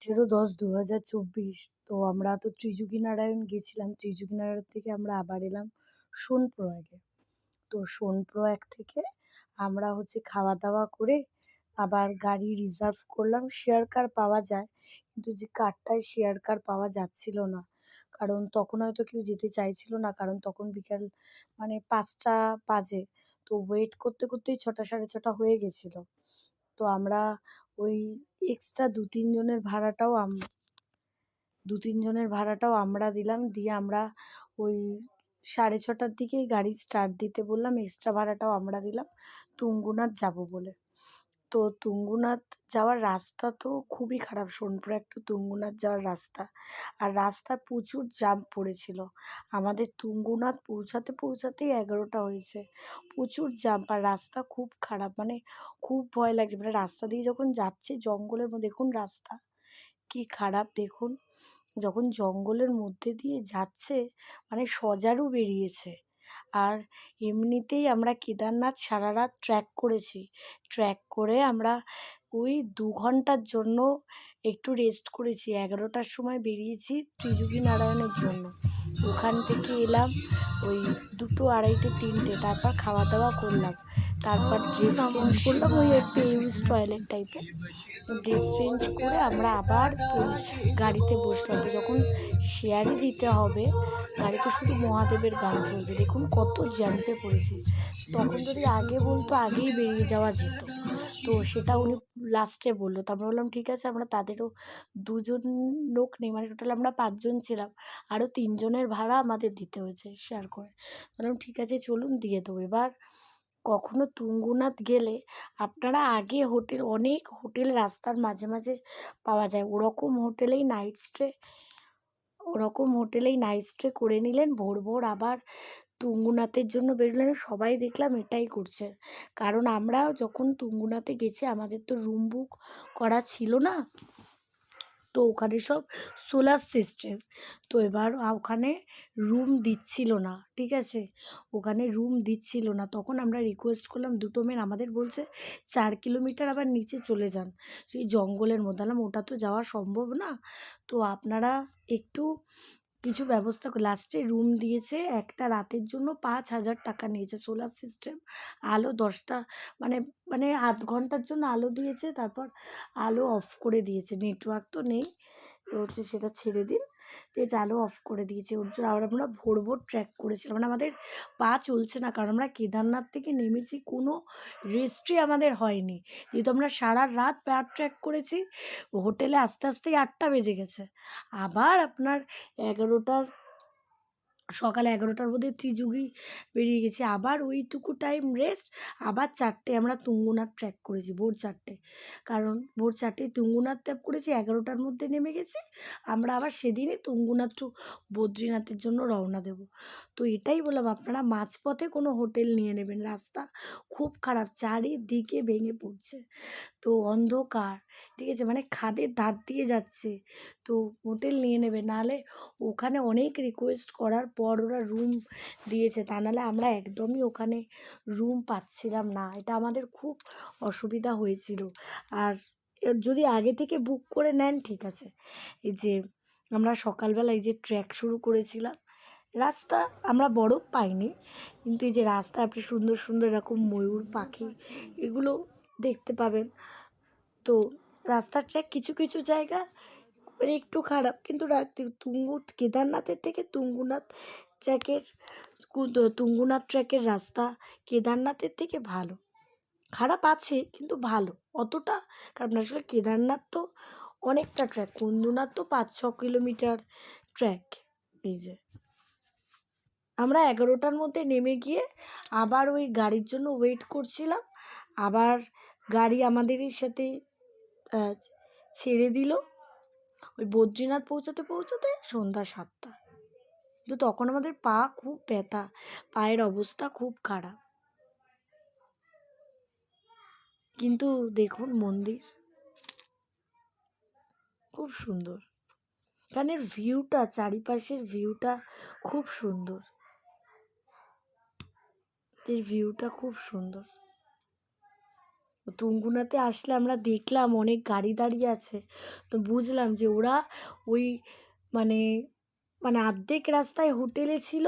18-10-2024। তো আমরা তো ত্রিযোগীনারায়ণ গেছিলাম। ত্রিযোগীনারায়ণ থেকে আমরা আবার এলাম সোনপ্রয়াগে। তো সোনপ্রয়াগ থেকে আমরা খাওয়া-দাওয়া করে আবার গাড়ি রিজার্ভ করলাম। শেয়ার কার পাওয়া যায়। কিন্তু যে কারটায় শেয়ার কার পাওয়া যাচ্ছিল না। কারণ তখন হয়তো কেউ যেতে চাইছিল না। কারণ তখন বিকাল ৫টা বাজে। তো ওয়েট করতে, করতেই ৬টা ৬:৩০ হয়ে গেছিল। তো আমরা ওই এক্সট্রা ২-৩ জনের ভাড়াটাও ২-৩ জনের ভাড়াটাও আমরা দিলাম। দিয়ে আমরা ওই ৬:৩০টার দিকেই গাড়ি স্টার্ট দিতে বললাম। এক্সট্রা ভাড়াটাও আমরা দিলাম তুঙ্গুনাথ যাবো বলে। তো তুঙ্গুনাথ যাওয়ার রাস্তা তো খুবই খারাপ। সোনপ্রয়াগ টু তুঙ্গুনাথ যাওয়ার রাস্তা। আর রাস্তায় প্রচুর জ্যাম পড়েছিল। আমাদের তুঙ্গুনাথ পৌঁছাতে, পৌঁছাতেই ১১টা হয়েছে। প্রচুর জ্যাম আর রাস্তা খুব খারাপ। খুব ভয় লাগছে। রাস্তা দিয়ে যখন যাচ্ছি জঙ্গলের মধ্যে দেখুন রাস্তা কি খারাপ দেখুন। যখন জঙ্গলের মধ্যে দিয়ে যাচ্ছে সজারু বেরিয়েছে। আর এমনিতেই আমরা কেদারনাথ সারারাত ট্র্যাক করেছি। ট্র্যাক করে আমরা ওই ২ ঘন্টার জন্য একটু রেস্ট করেছি। ১১টার সময় বেরিয়েছি ত্রিযোগীনারায়ণের জন্য। ওখান থেকে এলাম ওই ২টো, ২:৩০, ৩টে। তারপর খাওয়া-দাওয়া করলাম। তারপর ড্রেস চেঞ্জ করলাম ওই একটু ইউজ টয়লেট টাইপের। ড্রেস চেঞ্জ করে আমরা আবার গাড়িতে বসলাম। তো যখন শেয়ারে দিতে হবে গাড়িতে শুধু মহাদেবের গান চলছে। দেখুন কত জ্যামে পড়েছি। তখন যদি আগে বলতো আগেই বেরিয়ে যাওয়া যেত। তো সেটা উনি লাস্টে বলল। তো আমরা বললাম ঠিক আছে। আমরা তাদেরও ২ জন লোক নেই, টোটাল আমরা ৫ জন ছিলাম। আরও ৩ জনের ভাড়া আমাদের দিতে হয়েছে শেয়ার করে। বললাম ঠিক আছে চলুন দিয়ে দেবো। এবার কখনো তুঙ্গুনাথ গেলে আপনারা আগে অনেক হোটেল রাস্তার মাঝে, মাঝে পাওয়া যায়। ওরকম হোটেলেই নাইট স্টে করে নিলেন। ভোর, ভোর আবার তুঙ্গুনাথের জন্য বেরোলেন। সবাই দেখলাম এটাই করছে। কারণ আমরা যখন তুঙ্গুনাথে গেছি আমাদের তো রুম বুক করা ছিল না। তো ওখানে সব সোলার সিস্টেম। তো এবার ওখানে রুম দিচ্ছিল না, ঠিক আছে? ওখানে রুম দিচ্ছিল না। তখন আমরা রিকোয়েস্ট করলাম ২টো মেয়ে। আমাদের বলছে ৪ কিলোমিটার আবার নিচে চলে যান সেই জঙ্গলের মধ্যে। বললাম ওটা তো যাওয়া সম্ভব না। তো আপনারা একটু কিছু ব্যবস্থা লাস্টে রুম দিয়েছে। একটা রাতের জন্য ৫,০০০ টাকা নিয়েছে। সোলার সিস্টেম, আলো ১০টা মানে মানে আধ ঘন্টার জন্য আলো দিয়েছে। তারপর আলো অফ করে দিয়েছে। নেটওয়ার্ক তো নেই। সেটা ছেড়ে দিন। দিয়ে আলো অফ করে দিয়েছে। ওর জন্য আর আমরা ভোর, ভোর ট্র্যাক করেছিলাম। আমাদের পা চলছে না। কারণ আমরা কেদারনাথ থেকে নেমেছি, কোনো রেস্টই আমাদের হয়নি। যেহেতু আমরা সারারাত পা ট্র্যাক করেছি। হোটেলে আসতে, আসতেই ৮টা বেজে গেছে। আবার আপনার ১১টার সকাল ১১টার মধ্যে ত্রিযোগী বেরিয়ে গেছি। আবার ওইটুকু টাইম রেস্ট। আবার ৪টায় আমরা তুঙ্গুনাথ ট্র্যাক করেছি, ভোর ৪টে। কারণ ভোর ৪টায় তুঙ্গুনাথ ট্র্যাক করেছি, ১১টার মধ্যে নেমে গেছি। আমরা আবার সেদিনই তুঙ্গুনাথ টু বদ্রীনাথের জন্য রওনা দেব। তো এটাই বললাম আপনারা মাঝপথে কোনো হোটেল নিয়ে নেবেন। রাস্তা খুব খারাপ, চারিদিকে ভেঙে পড়ছে। তো অন্ধকার, ঠিক আছে? খাদের ধার দিয়ে যাচ্ছে। তো হোটেল নিয়ে নেবে। নাহলে ওখানে অনেক রিকোয়েস্ট করার পর ওরা রুম দিয়েছে। তা নাহলে আমরা একদমই ওখানে রুম পাচ্ছিলাম না। এটা আমাদের খুব অসুবিধা হয়েছিল। আর যদি আগে থেকে বুক করে নেন ঠিক আছে। এই যে আমরা সকালবেলা এই যে ট্র্যাক শুরু করেছিলাম। রাস্তা আমরা বরফ পাইনি। কিন্তু এই যে রাস্তায় আপনি সুন্দর, সুন্দর এরকম ময়ূর পাখি এগুলো দেখতে পাবেন। তো রাস্তার ট্র্যাক কিছু, কিছু জায়গা একটু খারাপ। কিন্তু কেদারনাথের থেকে তুঙ্গুনাথ ট্র্যাকের রাস্তা কেদারনাথের থেকে ভালো। খারাপ আছে কিন্তু ভালো অতটা। কারণ আসলে কেদারনাথ তো অনেকটা ট্র্যাক, তুঙ্গুনাথ তো ৫-৬ কিলোমিটার ট্র্যাক। এই যে আমরা ১১টার মধ্যে নেমে গিয়ে আবার ওই গাড়ির জন্য ওয়েট করছিলাম। আবার গাড়ি আমাদেরই সাথে ছেড়ে দিল ওই বদ্রীনাথ পৌঁছাতে, পৌঁছাতে সন্ধ্যা ৭টা। কিন্তু তখন আমাদের পা খুব ব্যথা, পায়ের অবস্থা খুব খারাপ। কিন্তু দেখুন মন্দির খুব সুন্দর। এখানের ভিউটা, চারিপাশের ভিউটা খুব সুন্দর। এই ভিউটা খুব সুন্দর। তুঙ্গুনাতে আসলে আমরা দেখলাম অনেক গাড়ি দাঁড়িয়ে আছে। তো বুঝলাম যে ওরা ওই মানে মানে অর্ধেক রাস্তায় হোটেলে ছিল।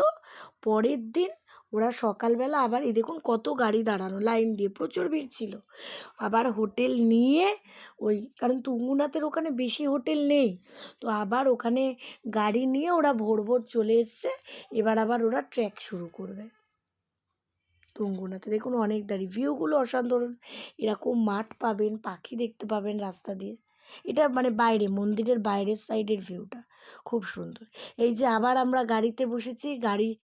পরের দিন ওরা সকালবেলা আবার এই দেখুন কত গাড়ি দাঁড়ানো লাইন দিয়ে, প্রচুর ভিড় ছিল। আবার হোটেল নিয়ে ওই কারণ তুঙ্গুনাথের ওখানে বেশি হোটেল নেই। তো আবার ওখানে গাড়ি নিয়ে ওরা ভোর, ভোর চলে এসছে। এবার আবার ওরা ট্রেক শুরু করবে। তুঙ্গুনাতে দেখুন অনেক দাঁড়ি ভিউগুলো অসাধারণ। এরকম মাঠ পাবেন, পাখি দেখতে পাবেন রাস্তা দিয়ে। এটা মানে বাইরে মন্দিরের বাইরের সাইডের ভিউটা খুব সুন্দর। এই যে আবার আমরা গাড়িতে বসেছি, গাড়ি